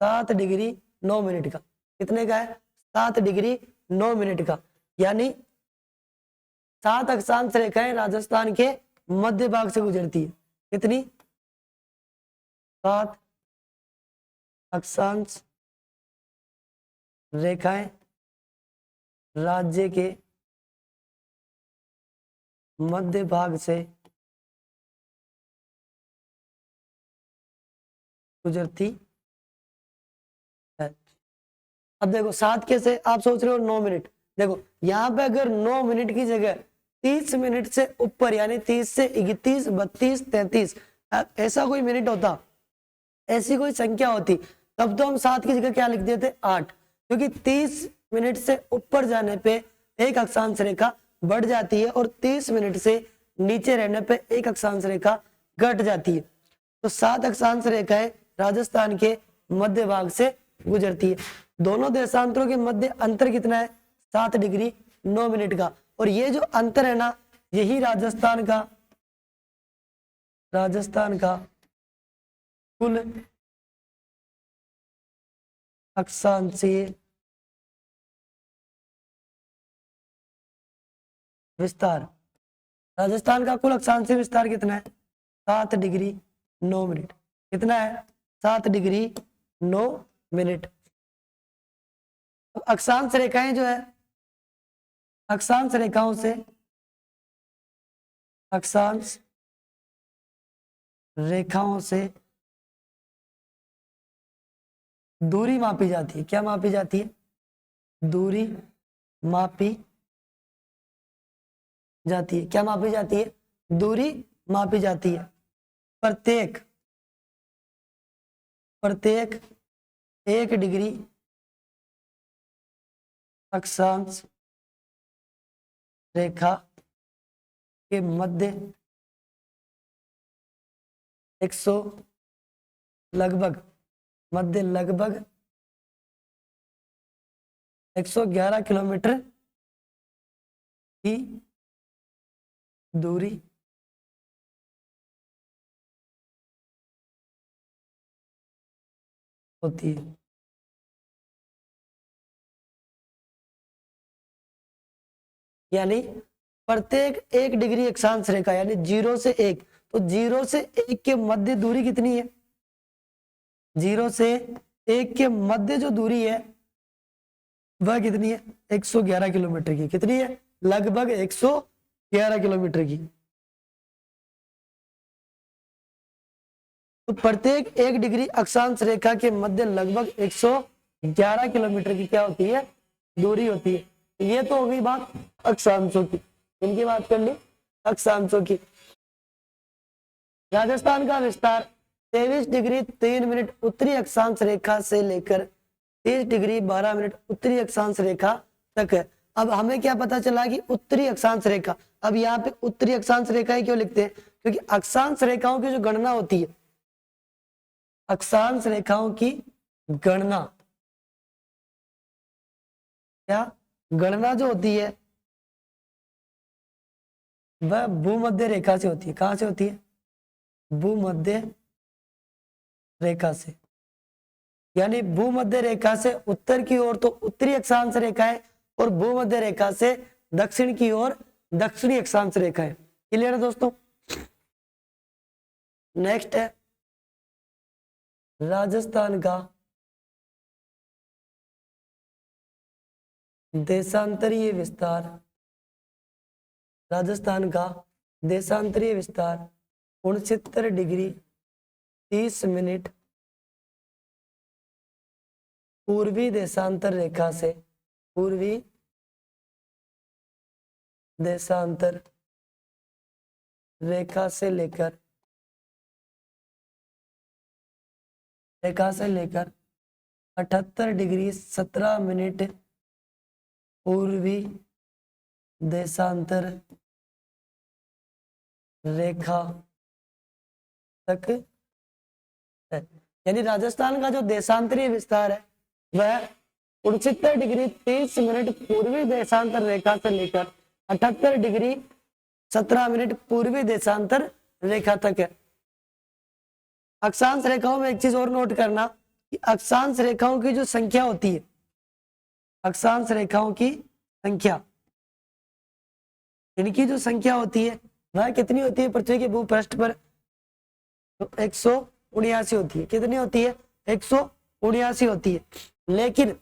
7°9' का। कितने का है? 7°9' का। यानी 7 अक्षांश रेखाएं राजस्थान के मध्य भाग से गुजरती है। कितनी? 7 अक्षांश रेखाएं राज्य के मध्य भाग से गुजरती है। अब देखो 7 कैसे? आप सोच रहे हो 9 मिनट। देखो यहाँ पे अगर 9 मिनट की जगह 30 मिनट से ऊपर यानी 30 से 31, 32, 33 ऐसा कोई मिनट होता, ऐसी कोई संख्या होती, तब तो हम 7 की जगह क्या लिख देते? 8। क्योंकि 30 मिनट से ऊपर जाने पे एक अक्षांश रेखा बढ़ जाती है और 30 मिनट से नीचे रहने पे एक अक्षांश रेखा घट जाती है। तो 7 अक्षांश रेखाएं राजस्थान के मध्य भाग से गुजरती है। दोनों देशांतरों के मध्य अंतर कितना है? 7°9' का। और ये जो अंतर है ना, यही राजस्थान का कुल अक्षांशीय विस्तार, राजस्थान का कुल अक्षांशीय विस्तार कितना है? 7°9'। कितना है? 7°9'। अक्षांश रेखाएं जो है, अक्षांश रेखाओं से, अक्षांश रेखाओं से दूरी मापी जाती है। क्या मापी जाती है? दूरी मापी जाती है। क्या मापी जाती है? दूरी मापी जाती है। प्रत्येक 1 डिग्री अक्षांश रेखा के मध्य 100 लगभग 111 किलोमीटर की दूरी होती है। यानी प्रत्येक 1 डिग्री अक्षांश रेखा यानी 0 से 1, तो 0 से 1 के मध्य दूरी कितनी है? 0 से 1 के मध्य जो दूरी है वह कितनी है? 111 किलोमीटर की। कितनी है? लगभग 111 किलोमीटर की। तो प्रत्येक 1 डिग्री अक्षांश रेखा के मध्य लगभग 111 किलोमीटर की क्या होती है? दूरी होती है। ये तो हो गई बात अक्षांशों की। इनकी बात कर ली अक्षांशों की। राजस्थान का विस्तार 23 डिग्री 3 मिनट उत्तरी अक्षांश रेखा से लेकर 30 डिग्री 12 मिनट उत्तरी अक्षांश रेखा तक है। अब हमें क्या पता चला कि उत्तरी अक्षांश रेखा, अब यहाँ पे उत्तरी अक्षांश रेखाएं क्यों लिखते हैं? क्योंकि अक्षांश रेखाओं की जो गणना होती है, अक्षांश रेखाओं की गणना, क्या गणना जो होती है वह भूमध्य रेखा से होती है। कहां से होती है? भूमध्य रेखा से। यानी भूमध्य रेखा से उत्तर की ओर तो उत्तरी अक्षांश रेखा है और भूमध्य रेखा से दक्षिण की ओर दक्षिणी अक्षांश रेखा है। क्लियर है दोस्तों? नेक्स्ट है राजस्थान का देशांतरीय विस्तार। राजस्थान का देशांतरीय विस्तार 69 डिग्री 30 मिनट पूर्वी देशांतर रेखा से, पूर्वी देशांतर रेखा से लेकर 78 डिग्री 17 मिनट पूर्वी देशांतर रेखा तक है। यानी राजस्थान का जो देशांतरीय विस्तार है वह 69 डिग्री 30 मिनट पूर्वी देशांतर रेखा से लेकर 78 डिग्री 17 मिनट पूर्वी देशांतर रेखा तक है। अक्षांश रेखाओं में एक चीज और नोट करना कि अक्षांश रेखाओं की जो संख्या होती है, अक्षांश रेखाओं की संख्या, इनकी जो संख्या होती है वह कितनी होती है पृथ्वी के भूपृष्ठ पर? तो 179 होती है। कितनी होती है? 179 होती है। लेकिन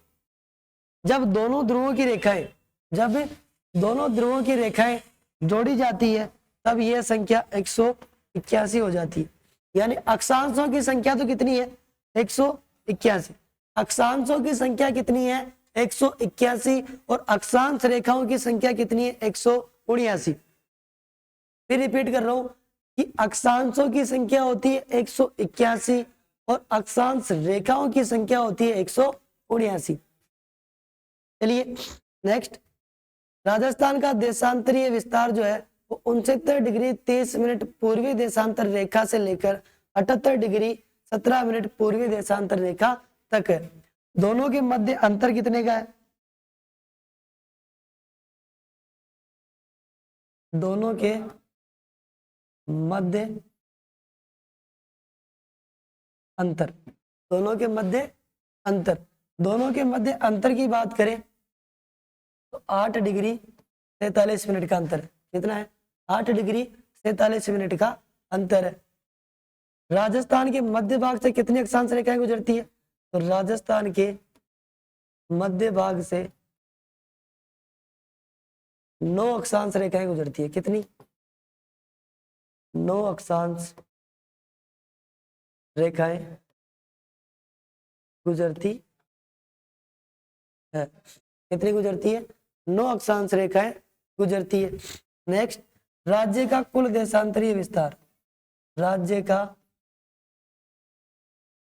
जब दोनों ध्रुवों की रेखाएं जोड़ी जाती है तब यह संख्या 181 हो जाती है। यानी अक्षांशों की संख्या तो कितनी है? 181। अक्षांशों की संख्या कितनी है? 181। और अक्षांश रेखाओं की संख्या कितनी है? 179। फिर रिपीट कर रहा हूं कि अक्षांशों की संख्या होती है 181 और अक्षांश रेखाओं की संख्या होती है 179। चलिए नेक्स्ट, राजस्थान का देशांतरीय विस्तार जो है वो 69 डिग्री 30 मिनट पूर्वी देशांतर रेखा से लेकर 78 डिग्री 17 मिनट पूर्वी देशांतर रेखा तक है। दोनों के मध्य अंतर कितने का है? दोनों के मध्य अंतर, दोनों के मध्य अंतर, दोनों के मध्य अंतर की बात करें तो 8 डिग्री 43 मिनट का अंतर है। कितना है? 8 डिग्री 43 मिनट का अंतर है। राजस्थान के मध्य भाग से कितनी अक्षांश रेखाएं गुजरती है? तो राजस्थान के मध्य भाग से 9 अक्षांश रेखाएं गुजरती है। कितनी? 9 अक्षांश रेखाएं गुजरती है। कितनी गुजरती है? 9 अक्षांश रेखाएं गुजरती है। नेक्स्ट, राज्य का कुल देशांतरीय विस्तार। राज्य का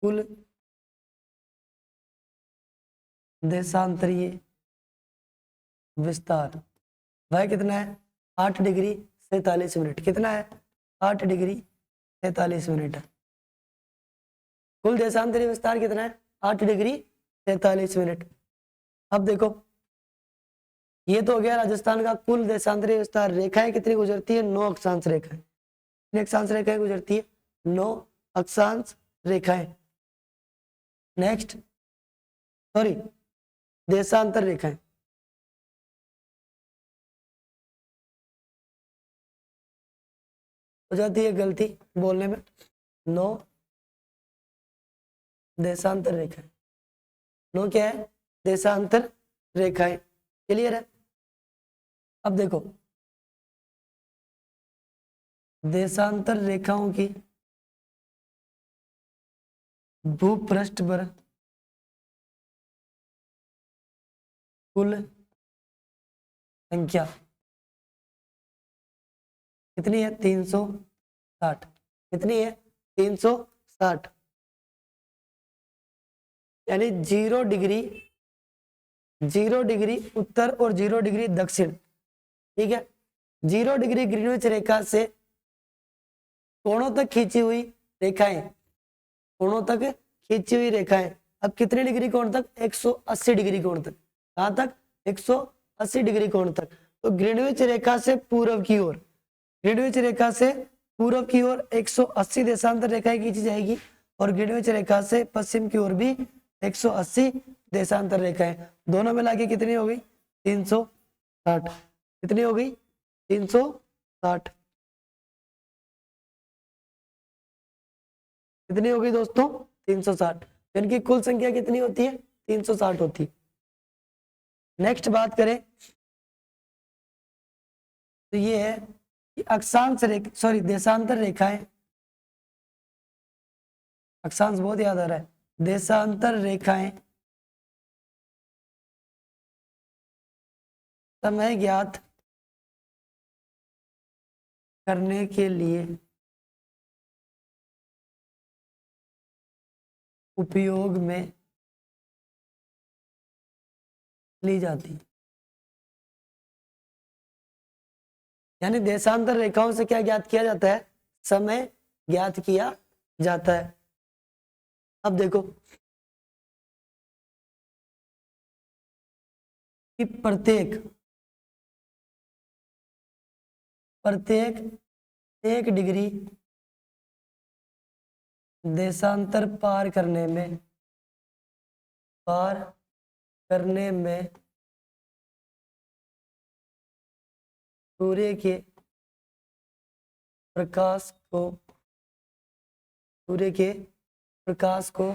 कुल देशांतरीय विस्तार वह कितना है 8 डिग्री 47 मिनट। कितना है 8 डिग्री 47 मिनट। कुल देशांतरी विस्तार कितना है 8 डिग्री 43 मिनट। अब देखो ये तो हो गया राजस्थान का कुल देशांतरी विस्तार। रेखाएं कितनी गुजरती है 9 अक्षांश रेखाएं। कितनी अक्षांश रेखाएं गुजरती है 9 अक्षांश रेखाएं। नेक्स्ट सॉरी देशांतर रेखाएं। हो जाती है गलती बोलने में 9 देशांतर रेखाएं। 9 क्या है देशांतर रेखाएं। क्लियर है। अब देखो देशांतर रेखाओं की भूपृष्ठ पर कुल संख्या कितनी है 360। कितनी है 360 यानी 0 डिग्री उत्तर और 0 डिग्री दक्षिण। ठीक है 0 डिग्री ग्रीनविच रेखा से कोणों तक खींची हुई रेखाएं। कोणों तक खींची हुई रेखाएं अब कितने डिग्री कोण तक 180 डिग्री कोण तक। कहां तक 180 डिग्री कोण तक। तो ग्रीनविच रेखा से पूर्व की ओर ग्रीनविच रेखा से पूर्व की ओर 180 देशांतर रेखाएं खींची जाएगी और ग्रीनविच रेखा से पश्चिम की ओर भी 180 देशांतर रेखाएं। दोनों मिला के कितनी हो गई 360। कितनी हो गई 360। कितनी हो गई दोस्तों 360। इनकी कुल संख्या कितनी होती है 360 होती है। नेक्स्ट बात करें तो ये है कि अक्षांश रेखा सॉरी देशांतर रेखाएं। अक्षांश बहुत याद आ रहा है। देशांतर रेखाएं समय ज्ञात करने के लिए उपयोग में ली जाती। यानी देशांतर रेखाओं से क्या ज्ञात किया जाता है समय ज्ञात किया जाता है। अब देखो कि प्रत्येक 1 डिग्री देशांतर पार करने में सूर्य के प्रकाश को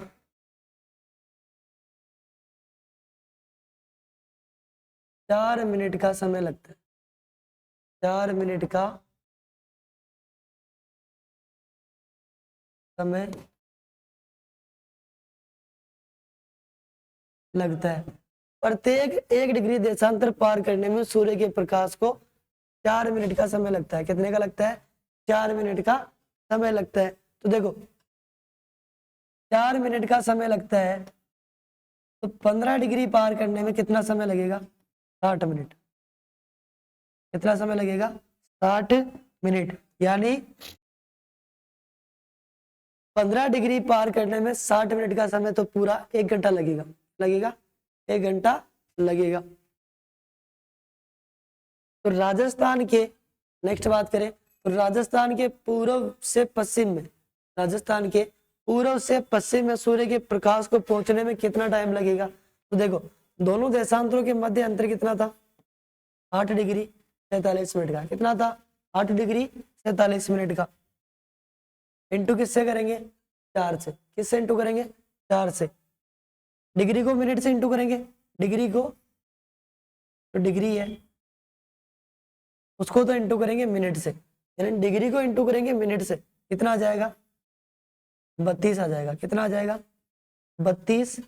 4 मिनट का समय लगता है। 4 मिनट का समय लगता है। प्रत्येक 1 डिग्री देशांतर पार करने में सूर्य के प्रकाश को 4 मिनट का समय लगता है। कितने का लगता है 4 मिनट का समय लगता है। तो देखो 4 मिनट का समय लगता है तो 15 डिग्री पार करने में कितना समय लगेगा 60 मिनट। कितना समय लगेगा 60 मिनट। यानी 15 डिग्री पार करने में 60 मिनट का समय तो पूरा 1 घंटा लगेगा। 1 घंटा लगेगा। तो राजस्थान के नेक्स्ट बात करें तो राजस्थान के पूर्व से पश्चिम में सूर्य के प्रकाश को पहुंचने में कितना टाइम लगेगा। तो देखो दोनों देशांतरों के मध्य अंतर कितना था 8 डिग्री 47 मिनट का। कितना था 8 डिग्री 47 मिनट का। इंटू किससे करेंगे 4 से। किससे इंटू करेंगे 4 से। डिग्री को मिनट से इंटू करेंगे। डिग्री को तो डिग्री है उसको तो इंटू करेंगे मिनट से। यानी डिग्री को इंटू करेंगे मिनट से। कितना आ जाएगा 32 आ जाएगा। कितना आ जाएगा 32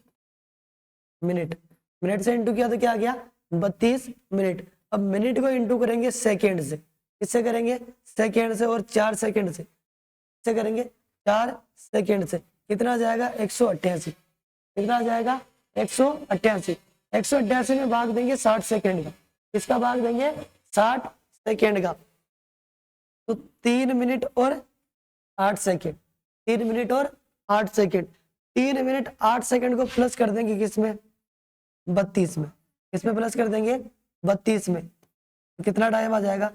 मिनट। मिनट से इंटू किया तो क्या आ गया 32 मिनट। अब मिनट को इंटू करेंगे सेकेंड से। किससे करेंगे सेकेंड से और 4 सेकेंड से। किससे करेंगे 4 सेकेंड से। कितना आ जाएगा 188। कितना आ जाएगा 188। 188 में भाग देंगे 60 सेकेंड का। किसका भाग देंगे 60 सेकेंड का, तो 3 मिनट और 8 सेकेंड, 3 मिनट और 8 सेकेंड, 3 मिनट 8 सेकेंड को प्लस कर देंगे किसमें 32 में, किसमें प्लस कर देंगे 32 में, तो कितना टाइम आ जाएगा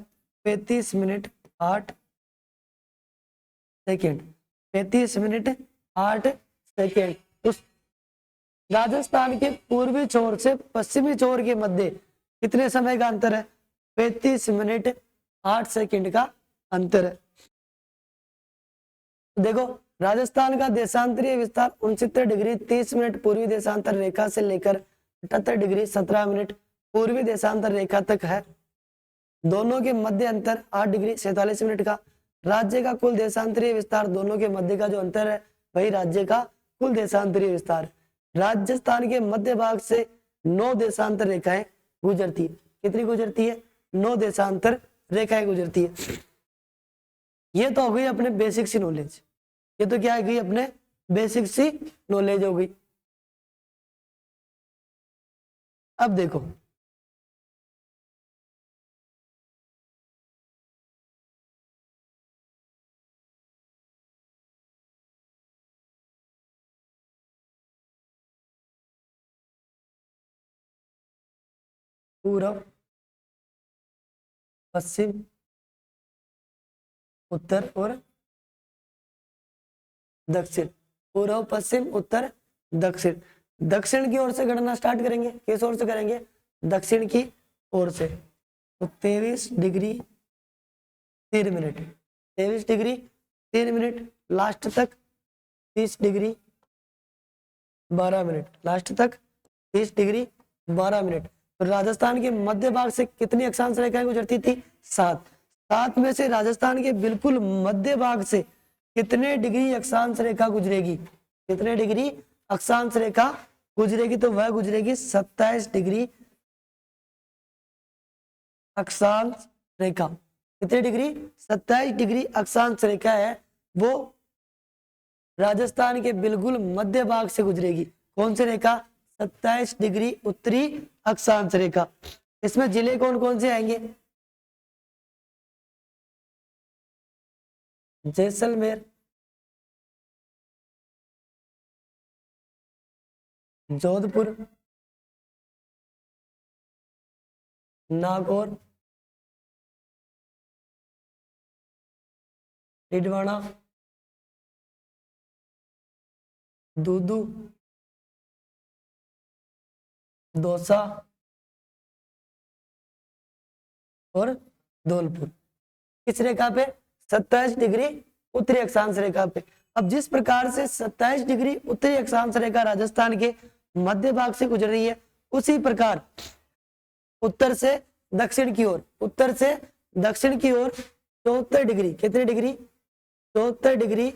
35 मिनट 8 सेकेंड, 35 मिनट 8 सेकेंड। तो राजस्थान के पूर्वी छोर से पश्चिमी छोर के मध्य कितने समय का अंतर है 35 मिनट 8 सेकेंड का अंतर है। देखो राजस्थान का देशांतरीय विस्तार 69 डिग्री 30 मिनट पूर्वी देशांतर रेखा से लेकर 78 डिग्री 17 मिनट पूर्वी देशांतर रेखा तक है। दोनों के मध्य अंतर 8 डिग्री 47 मिनट का। राज्य का कुल देशांतरीय विस्तार, दोनों के मध्य का जो अंतर है वही राज्य का कुल देशांतरीय विस्तार। राजस्थान के मध्य भाग से 9 देशांतर रेखाएं गुजरती है। कितनी गुजरती है 9 देशांतर रेखाएं गुजरती है। ये तो हो गई अपने बेसिक सी नॉलेज, ये तो क्या है गई अपने बेसिक सी नॉलेज हो गई। अब देखो पूरब पश्चिम उत्तर और दक्षिण, पूर्व पश्चिम उत्तर दक्षिण। दक्षिण की ओर से गणना स्टार्ट करेंगे, किस ओर से करेंगे दक्षिण की ओर से। तो 23 degree 3 minute, 23 degree 3 minute last तक 30 डिग्री 12 मिनट, लास्ट तक 30 डिग्री 12 मिनट। तो राजस्थान के मध्य भाग से कितनी अक्षांश रेखाएं गुजरती थी 7। 7 में से राजस्थान के बिल्कुल मध्य भाग से कितने डिग्री अक्षांश रेखा गुजरेगी, कितने डिग्री अक्षांश रेखा गुजरेगी, तो वह गुजरेगी 27 डिग्री अक्षांश रेखा। कितने डिग्री 27 डिग्री अक्षांश रेखा है वो राजस्थान के बिल्कुल मध्य भाग से गुजरेगी। कौन सी रेखा 27 डिग्री उत्तरी अक्षांश रेखा। इसमें जिले कौन कौन से आएंगे जैसलमेर, जोधपुर, नागौर, डिडवाना, दूदू, दौसा और धौलपुर। किस रेखा पे 27 डिग्री उत्तरी अक्षांश रेखा पे। अब जिस प्रकार से 27 डिग्री उत्तरी अक्षांश रेखा राजस्थान के मध्य भाग से गुजर रही है, उसी प्रकार उत्तर से दक्षिण की ओर, उत्तर से दक्षिण की ओर 74 डिग्री, कितने डिग्री 74 डिग्री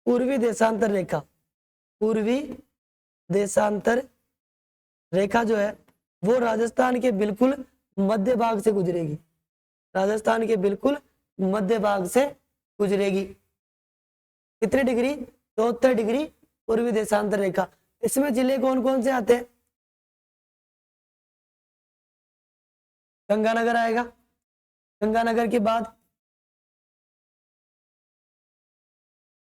पूर्वी देशांतर रेखा, पूर्वी देशांतर रेखा जो है वो राजस्थान के बिल्कुल मध्य भाग से गुजरेगी, राजस्थान के बिल्कुल मध्य भाग से गुजरेगी। कितने डिग्री 74 डिग्री पूर्वी देशांतर रेखा। इसमें जिले कौन कौन से आते हैं गंगानगर आएगा, गंगानगर के बाद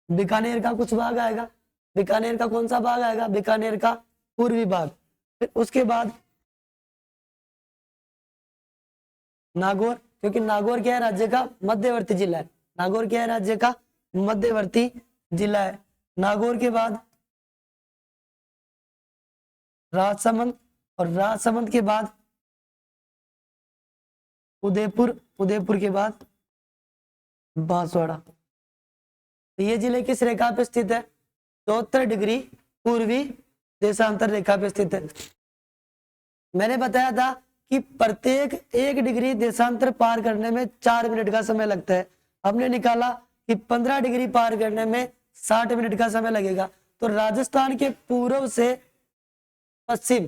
बीकानेर का कुछ भाग आएगा, बीकानेर का कौन सा भाग आएगा बीकानेर का पूर्वी भाग। फिर उसके बाद नागौर, क्योंकि नागौर क्या है राज्य का मध्यवर्ती जिला है, नागौर क्या है राज्य का मध्यवर्ती जिला है। नागौर के बाद राजसमंद और राजसमंद के बाद उदयपुर, उदयपुर के बाद बांसवाड़ा। तो ये जिले किस रेखा पे स्थित है 74 डिग्री पूर्वी देशांतर रेखा पे स्थित है। मैंने बताया था कि प्रत्येक 1 डिग्री देशांतर पार करने में 4 मिनट का समय लगता है। हमने निकाला कि 15 डिग्री पार करने में 60 मिनट का समय लगेगा। तो राजस्थान के पूर्व से पश्चिम,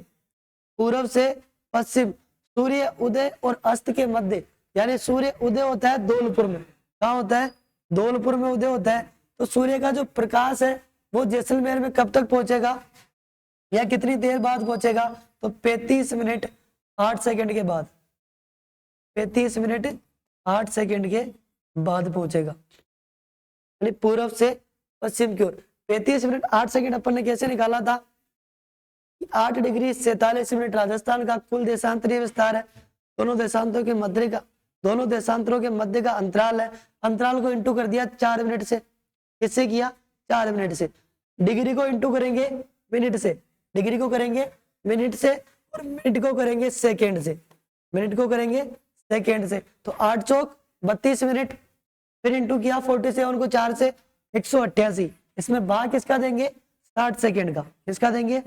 पूर्व से पश्चिम सूर्य उदय और अस्त के मध्य, यानी सूर्य उदय होता है धौलपुर में, कहाँ होता है धौलपुर में उदय होता है। तो सूर्य का जो प्रकाश है वो जैसलमेर में कब तक पहुंचेगा या कितनी देर बाद पहुंचेगा, तो 35 मिनट 8 सेकंड के बाद, 35 मिनट 8 सेकंड के बाद पहुंचेगा, यानी पूर्व से पश्चिम की ओर। 35 मिनट 8 सेकंड अपन ने कैसे निकाला था? 8 डिग्री 47 मिनट राजस्थान का कुल देशांतरीय विस्तार है। दोनों देशांतरों के मध्य का अंतराल है। अंतराल को इंटू कर दिया 4 मिनट से। किससे किया? 4 मिनट से। डिग्री को इंटू करेंगे मिनट से, डिग्री को करेंगे मिनट से, और मिनट को करेंगे सेकेंड से, मिनट को करेंगे सेकेंड से। तो 8 चौक 32 मिनट, फिर इंटू किया 47 को 4 से 188। इसमें भाग किसका देंगे? 60 सेकेंड का। किसका देंगे?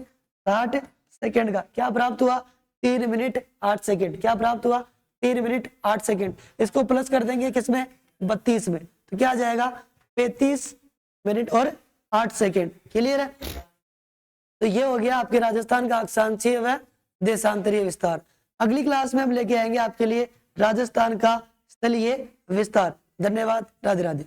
60 सेकेंड का। क्या प्राप्त हुआ? 3 मिनट 8 सेकेंड। क्या प्राप्त हुआ? 3 मिनट 8 सेकेंड। इसको प्लस कर देंगे किसमें? 32 में। तो क्या आ जाएगा? 35 मिनट और 8 सेकेंड। क्लियर है? तो ये हो गया आपके राजस्थान का अक्षांशीय व देशांतरीय विस्तार। अगली क्लास में हम लेके आएंगे आपके लिए राजस्थान का स्थलीय विस्तार। धन्यवाद। राधे राधे।